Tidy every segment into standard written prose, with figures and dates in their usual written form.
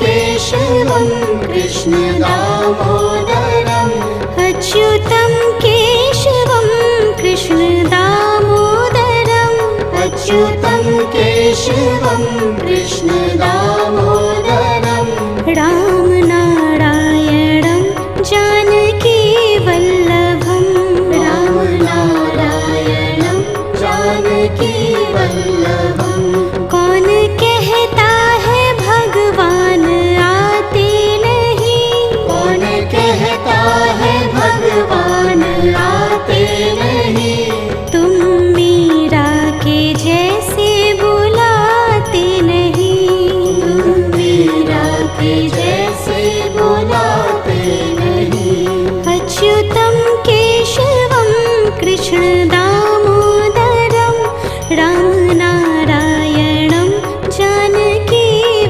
केशवं कृष्ण दामोदरम् अच्युतं केशवं कृष्ण दामोदरम् अच्युतं केशवं कृष्ण दामोदरम् रामनारायणं जानकी वल्लभं रामनारायणं जानकी वल्लभम् कौन कहता है भगवान आते नहीं कौन कहता है भगवान आते नहीं तुम मीरा के जैसे बुलाते नहीं मीरा के जैसे बुलाते नहीं अच्युतं केशवं कृष्ण दामोदरं रामनारायणं जानकी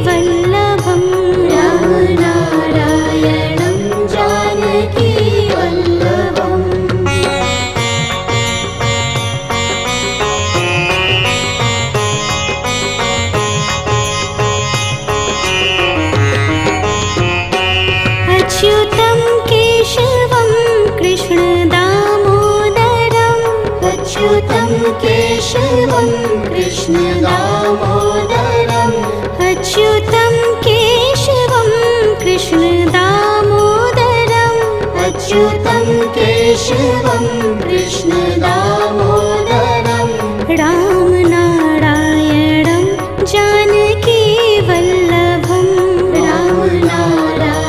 वल्लभं रामनारायणं जानकी वल्लभम् अच्युतं केशवं कृष्ण दामोदरम् अच्युतं केशवं कृष्ण दामोदरम् अच्युतं केशवं कृष्ण दामोदरम् अच्युतं केशवं कृष्ण दामोदरम् रामनारायणं जानकी वल्लभं रामनारायणं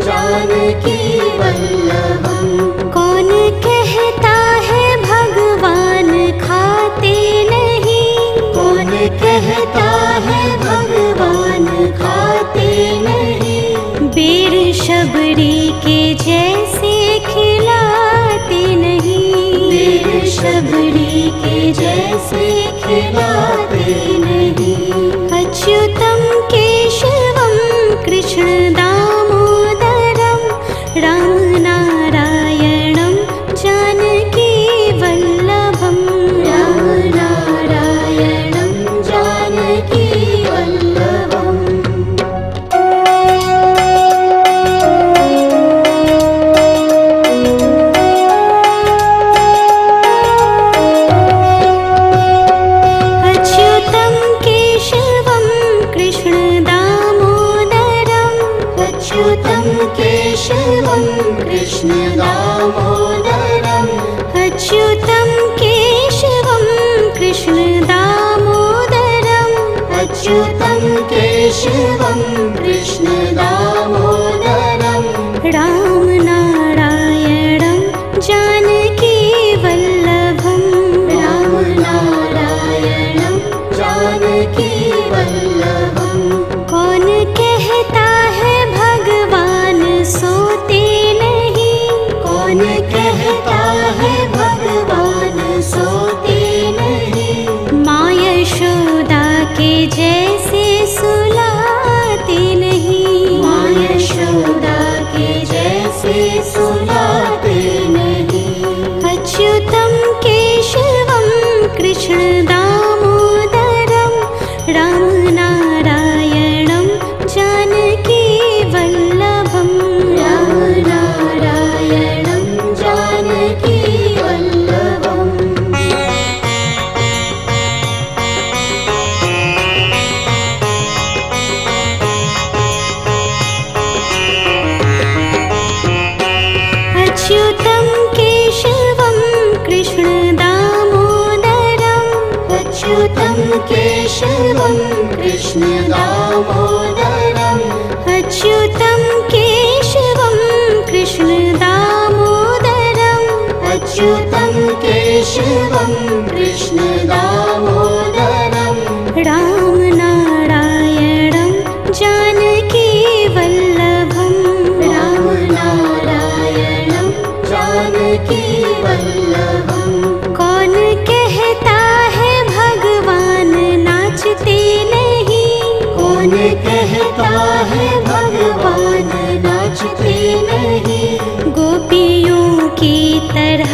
जानकी वल्लभम् कौन कहता है भगवान खाते नहीं कौन कहता है भगवान खाते नहीं बेर शबरी के जैसे खिलाते नहीं बेर शबरी के जैसे खिलाते नहीं अच्युतं केशवं कृष्ण दामोदरं रामनारायणं जानकी वल्लभं रामनारायणं जानकी वल्लभम् अच्युतं केशवं कृष्ण दामोदरम् अच्युतं केशवं कृष्ण दामोदरम् अच्युतं केशवं कृष्ण दामोदरम् अच्युतं केशवं कृष्ण दामोदरम् रामनारायणं जानकी वल्लभं रामनारायणं जानकी वल्लभम् कौन कहता है भगवान सोते नहीं कौन कहता है भगवान सोते नहीं माँ यशोदा के जैसे सुलाते नहीं माँ यशोदा के जैसे सुलाते नहीं अच्युतं केशवं कृष्ण दामोदरं रामनारायणं जानकी वल्लभं रामनारायणं जानकी वल्लभम् अच्युतं केशवं कृष्ण दामोदरम् अच्युतं केशवं कृष्ण दामोदरम् अच्युतं केशवं कृष्ण दामोदरम् अच्युतं केशवं कृष्ण दामोदरम् रामनारायणं जानकी वल्लभं रामनारायणं जानकी वल्लभम् कौन कहता है भगवान नाचते नहीं कौन कहता है भगवान नाचते नहीं गोपियों की तरह